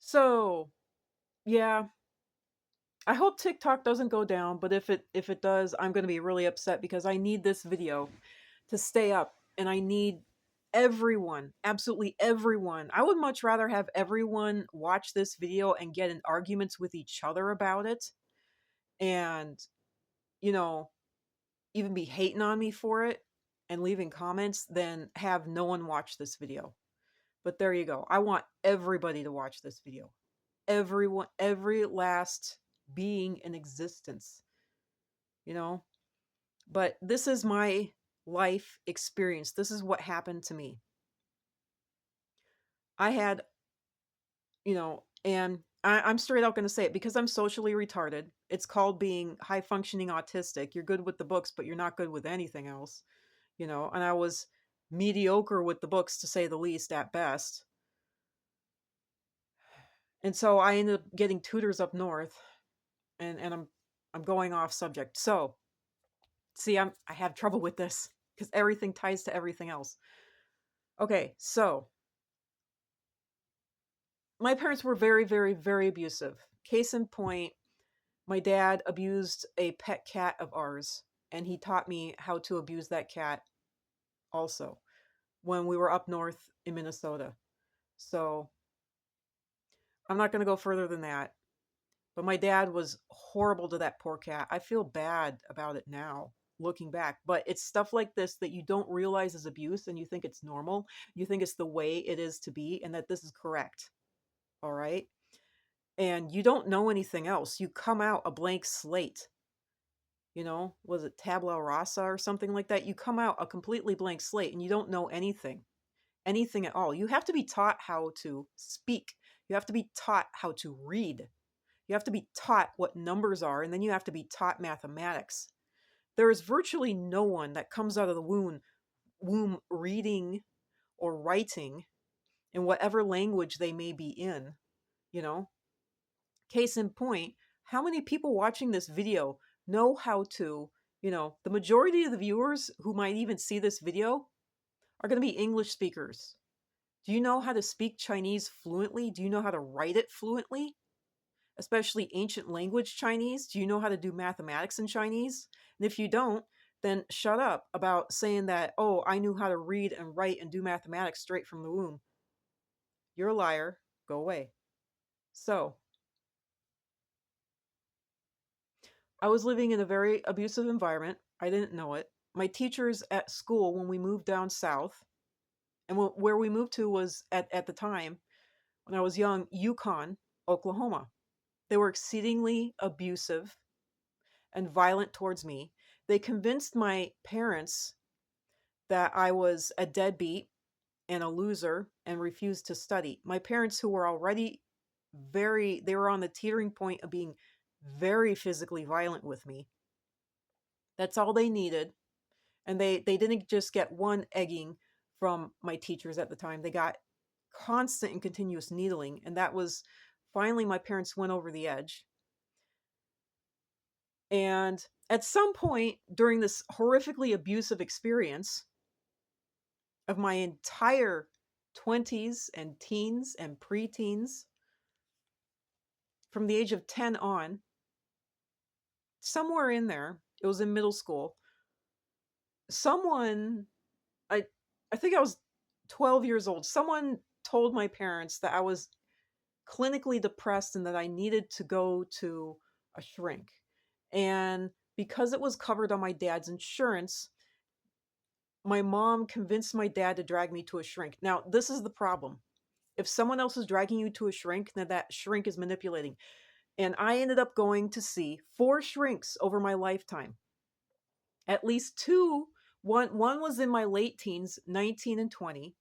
So, yeah, I hope TikTok doesn't go down, but if it does, I'm going to be really upset because I need this video to stay up and I need everyone, absolutely everyone. I would much rather have everyone watch this video and get in arguments with each other about it and, you know, even be hating on me for it and leaving comments than have no one watch this video. But there you go. I want everybody to watch this video. Everyone, every last being in existence, you know? But this is my life experience. This is what happened to me. I had, and I'm straight out going to say it because I'm socially retarded. It's called being high functioning autistic. You're good with the books, but you're not good with anything else, and I was mediocre with the books to say the least at best. And so I ended up getting tutors up north and I'm going off subject. So see, I have trouble with this because everything ties to everything else. Okay, so my parents were very, very, very abusive. Case in point, my dad abused a pet cat of ours, and he taught me how to abuse that cat also when we were up north in Minnesota. So I'm not going to go further than that. But my dad was horrible to that poor cat. I feel bad about it now, looking back. But it's stuff like this that you don't realize is abuse and you think it's normal. You think it's the way it is to be and that this is correct. All right. And you don't know anything else. You come out a blank slate. Was it tabula rasa or something like that? You come out a completely blank slate and you don't know anything at all. You have to be taught how to speak. You have to be taught how to read. You have to be taught what numbers are, and then you have to be taught mathematics. There is virtually no one that comes out of the womb reading or writing in whatever language they may be in, you know? Case in point, how many people watching this video know how to, the majority of the viewers who might even see this video are going to be English speakers. Do you know how to speak Chinese fluently? Do you know how to write it fluently? Especially ancient language Chinese? Do you know how to do mathematics in Chinese? And if you don't, then shut up about saying that, oh, I knew how to read and write and do mathematics straight from the womb. You're a liar. Go away. So, I was living in a very abusive environment. I didn't know it. My teachers at school, when we moved down south, and where we moved to was at the time, when I was young, Yukon, Oklahoma. They were exceedingly abusive and violent towards me. They convinced my parents that I was a deadbeat and a loser and refused to study. My parents, who were already they were on the teetering point of being very physically violent with me. That's all they needed. And they didn't just get one egging from my teachers at the time. They got constant and continuous needling. And that was finally my parents went over the edge. And at some point during this horrifically abusive experience of my entire 20s and teens and preteens, from the age of 10 on, somewhere in there, it was in middle school, someone, I, I think I was 12 years old, someone told my parents that I was clinically depressed and that I needed to go to a shrink. And because it was covered on my dad's insurance, my mom convinced my dad to drag me to a shrink. Now, this is the problem. If someone else is dragging you to a shrink, then that shrink is manipulating. And I ended up going to see 4 shrinks over my lifetime. At least 2. One was in my late teens, 19 and 20.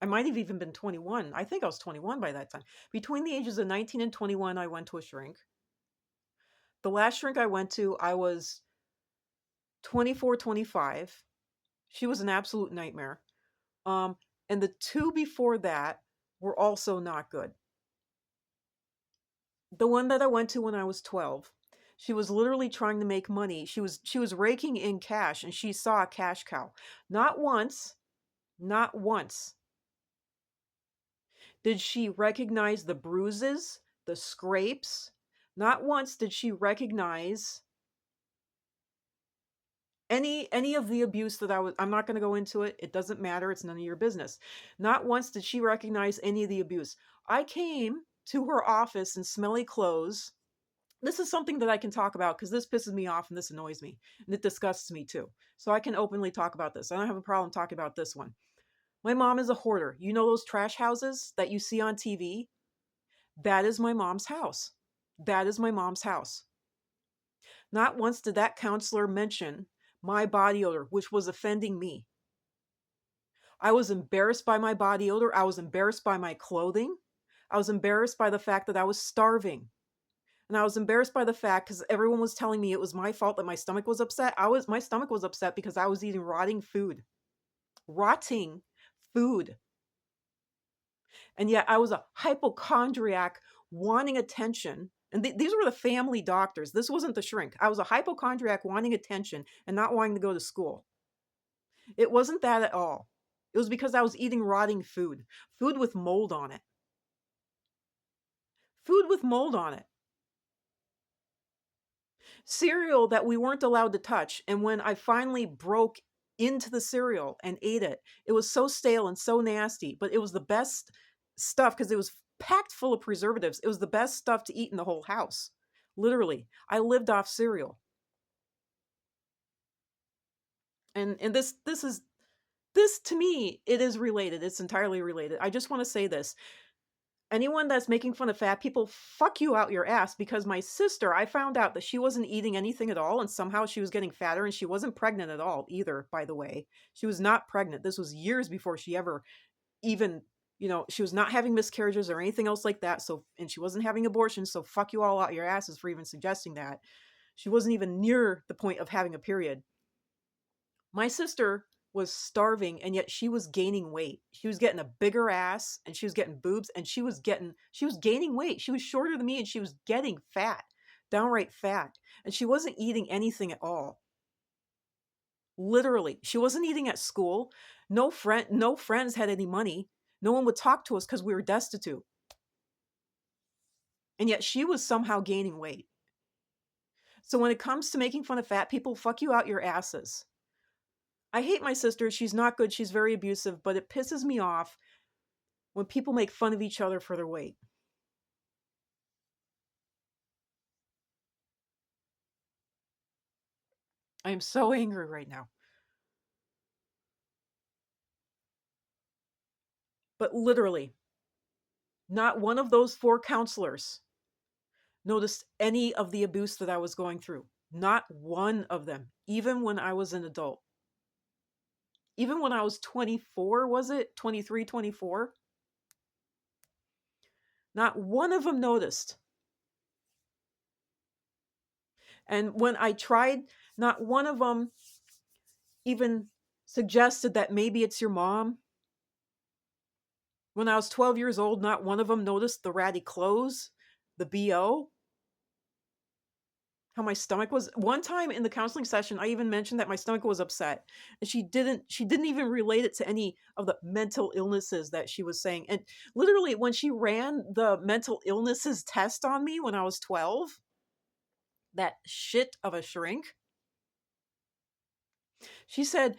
I might have even been 21. I think I was 21 by that time. Between the ages of 19 and 21, I went to a shrink. The last shrink I went to, I was 24, 25. She was an absolute nightmare. And the 2 before that were also not good. The one that I went to when I was 12, she was literally trying to make money. She was raking in cash and she saw a cash cow. Not once, not once did she recognize the bruises, the scrapes. Not once did she recognize any of the abuse that I'm not going to go into it. It doesn't matter. It's none of your business. Not once did she recognize any of the abuse. I came to her office in smelly clothes. This is something that I can talk about because this pisses me off and this annoys me and it disgusts me too. So I can openly talk about this. I don't have a problem talking about this one. My mom is a hoarder. You know those trash houses that you see on TV? That is my mom's house. That is my mom's house. Not once did that counselor mention my body odor, which was offending me. I was embarrassed by my body odor. I was embarrassed by my clothing. I was embarrassed by the fact that I was starving. And I was embarrassed by the fact because everyone was telling me it was my fault that my stomach was upset. My stomach was upset because I was eating rotting food. Rotting food. And yet I was a hypochondriac wanting attention. And these were the family doctors. This wasn't the shrink. I was a hypochondriac wanting attention and not wanting to go to school. It wasn't that at all. It was because I was eating rotting food. Food with mold on it. Food with mold on it. Cereal that we weren't allowed to touch. And when I finally broke into the cereal and ate it, it was so stale and so nasty, but it was the best stuff because it was packed full of preservatives. It was the best stuff to eat in the whole house. Literally, I lived off cereal. And this to me, it is related. It's entirely related. I just want to say this. Anyone that's making fun of fat people, fuck you out your ass, because my sister, I found out that she wasn't eating anything at all and somehow she was getting fatter, and she wasn't pregnant at all either, by the way. She was not pregnant. This was years before she ever even, she was not having miscarriages or anything else like that. So, and she wasn't having abortions. So fuck you all out your asses for even suggesting that. She wasn't even near the point of having a period. My sister was starving and yet she was gaining weight. She was getting a bigger ass and she was getting boobs and she was gaining weight. She was shorter than me and she was getting fat, downright fat. And she wasn't eating anything at all. Literally, she wasn't eating at school. No friends had any money. No one would talk to us because we were destitute. And yet she was somehow gaining weight. So when it comes to making fun of fat people, fuck you out your asses. I hate my sister. She's not good. She's very abusive, but it pisses me off when people make fun of each other for their weight. I am so angry right now. But literally, not one of those 4 counselors noticed any of the abuse that I was going through. Not one of them, even when I was an adult. Even when I was 24, was it? 23, 24? Not one of them noticed. And when I tried, not one of them even suggested that maybe it's your mom. When I was 12 years old, not one of them noticed the ratty clothes, the BO, how my stomach was. One time in the counseling session, I even mentioned that my stomach was upset. And she didn't even relate it to any of the mental illnesses that she was saying. And literally, when she ran the mental illnesses test on me when I was 12, that shit of a shrink, she said,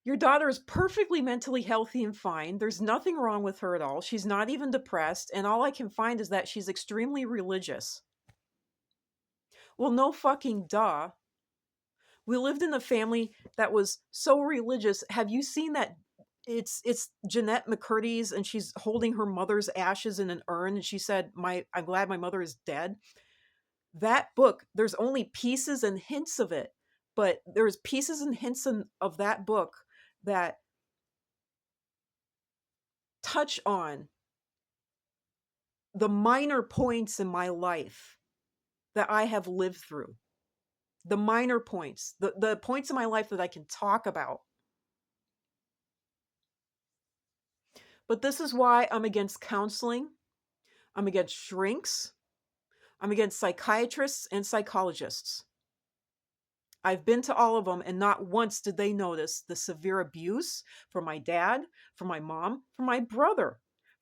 your daughter is perfectly mentally healthy and fine. There's nothing wrong with her at all. She's not even depressed. And all I can find is that she's extremely religious. Well, no fucking duh. We lived in a family that was so religious. Have you seen that? It's Jeanette McCurdy's, and she's holding her mother's ashes in an urn. And she said, I'm glad my mother is dead. That book, there's only pieces and hints of it. But there's pieces and hints of that book that touch on the minor points in my life that I have lived through. The minor points, the points in my life that I can talk about. But this is why I'm against counseling. I'm against shrinks. I'm against psychiatrists and psychologists. I've been to all of them, and not once did they notice the severe abuse from my dad, from my mom, from my brother,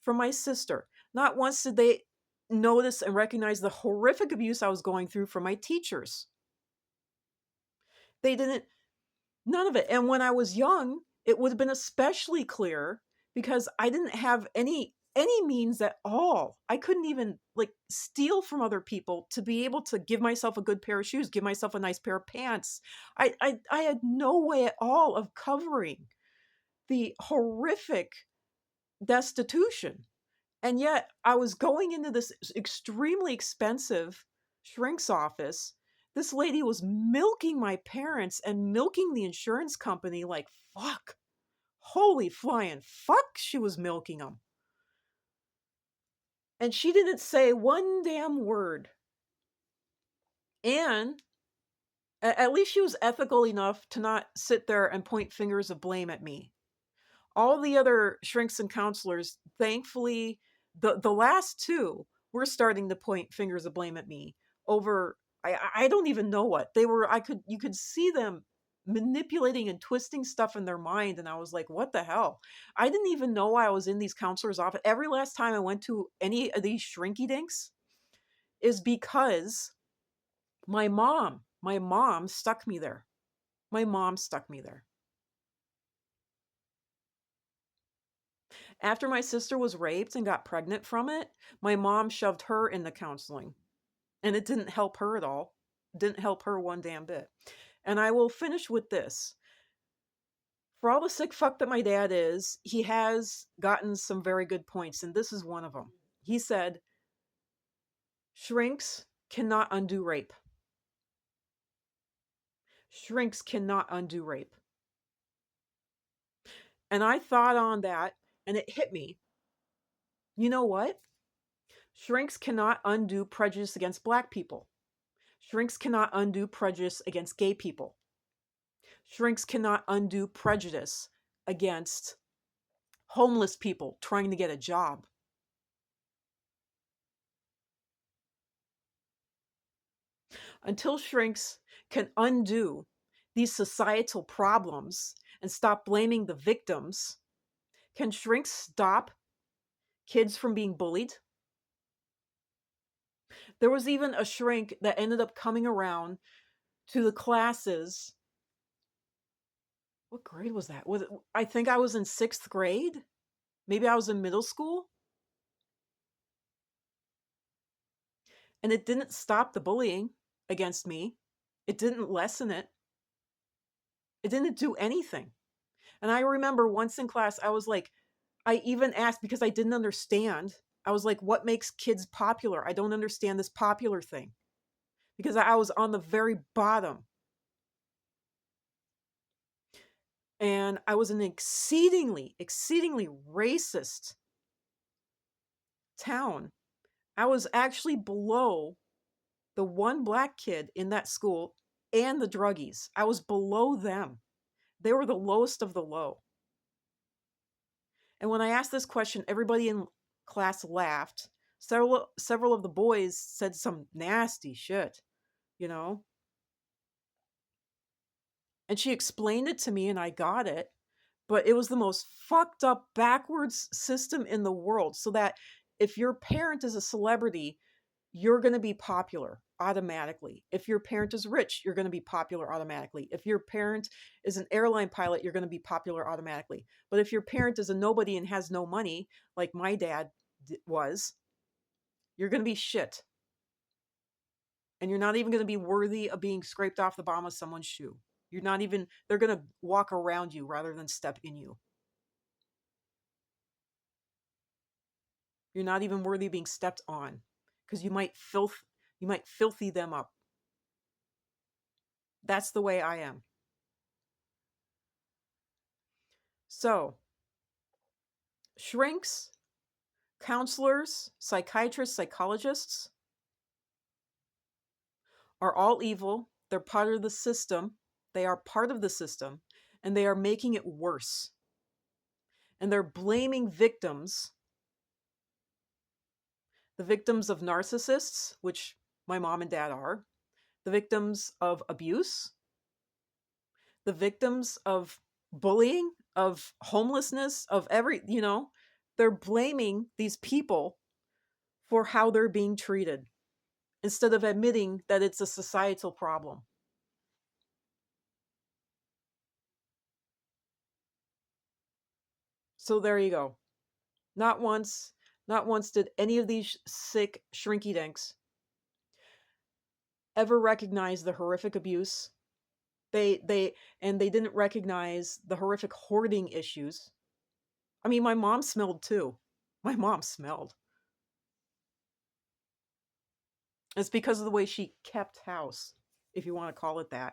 from my sister. Not once did they notice and recognize the horrific abuse I was going through from my teachers. They didn't, none of it. And when I was young, it would have been especially clear because I didn't have any means at all. I couldn't even like steal from other people to be able to give myself a good pair of shoes, give myself a nice pair of pants. I had no way at all of covering the horrific destitution. And yet I was going into this extremely expensive shrink's office. This lady was milking my parents and milking the insurance company like fuck. Holy flying fuck, she was milking them. And she didn't say one damn word. And at least she was ethical enough to not sit there and point fingers of blame at me. All the other shrinks and counselors, thankfully, the last two were starting to point fingers of blame at me over I don't even know what. They were you could see them manipulating and twisting stuff in their mind, and I was like, what the hell? I didn't even know I was in these counselors' office. Every last time I went to any of these shrinky dinks is because my mom stuck me there. My mom stuck me there. After my sister was raped and got pregnant from it, my mom shoved her into counseling. And it didn't help her at all. It didn't help her one damn bit. And I will finish with this. For all the sick fuck that my dad is, he has gotten some very good points, and this is one of them. He said, shrinks cannot undo rape. Shrinks cannot undo rape. And I thought on that, and it hit me. You know what? Shrinks cannot undo prejudice against black people. Shrinks cannot undo prejudice against gay people. Shrinks cannot undo prejudice against homeless people trying to get a job. Until shrinks can undo these societal problems and stop blaming the victims, can shrinks stop kids from being bullied? There was even a shrink that ended up coming around to the classes. What grade was that? I think I was in 6th grade. Maybe I was in middle school. And it didn't stop the bullying against me. It didn't lessen it. It didn't do anything. And I remember once in class, I was like, I even asked because I didn't understand. I was like, what makes kids popular? I don't understand this popular thing. Because I was on the very bottom. And I was an exceedingly racist town. I was actually below the one black kid in that school and the druggies. I was below them. They were the lowest of the low. And when I asked this question, everybody in class laughed. Several of the boys said some nasty shit, you know? And she explained it to me and I got it. But it was the most fucked up, backwards system in the world. So that if your parent is a celebrity, you're going to be popular automatically. If your parent is rich, you're going to be popular automatically. If your parent is an airline pilot, you're going to be popular automatically. But if your parent is a nobody and has no money, like my dad was, you're going to be shit. And you're not even going to be worthy of being scraped off the bottom of someone's shoe. You're not even, they're going to walk around you rather than step in you. You're not even worthy of being stepped on because you might filthy them up. That's the way I am. So, shrinks, counselors, psychiatrists, psychologists are all evil. They're part of the system. They are part of the system, and they are making it worse. And they're blaming victims, the victims of narcissists, which my mom and dad are, the victims of abuse, the victims of bullying, of homelessness, of every, they're blaming these people for how they're being treated instead of admitting that it's a societal problem. So there you go. Not once, not once did any of these sick shrinky dinks ever recognize the horrific abuse. They didn't recognize the horrific hoarding issues. I mean, my mom smelled too. My mom smelled. It's because of the way she kept house, if you want to call it that.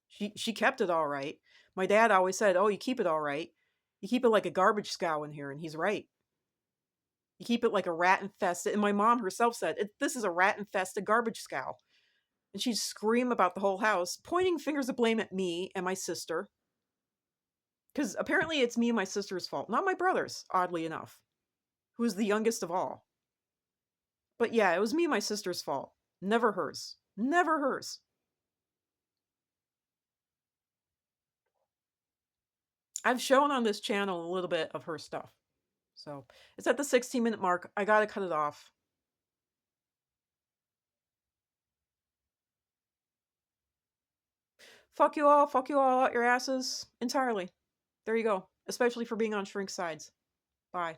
She kept it all right. My dad always said, "Oh, you keep it all right. You keep it like a garbage scow in here," and he's right. You keep it like a rat infested. And my mom herself said, "This is a rat infested garbage scow." And she'd scream about the whole house, pointing fingers of blame at me and my sister. Because apparently it's me and my sister's fault, not my brother's, oddly enough, who was the youngest of all. But yeah, it was me and my sister's fault. Never hers. Never hers. I've shown on this channel a little bit of her stuff. So it's at the 16-minute mark. I gotta cut it off. Fuck you all out your asses entirely. There you go. Especially for being on shrink sides. Bye.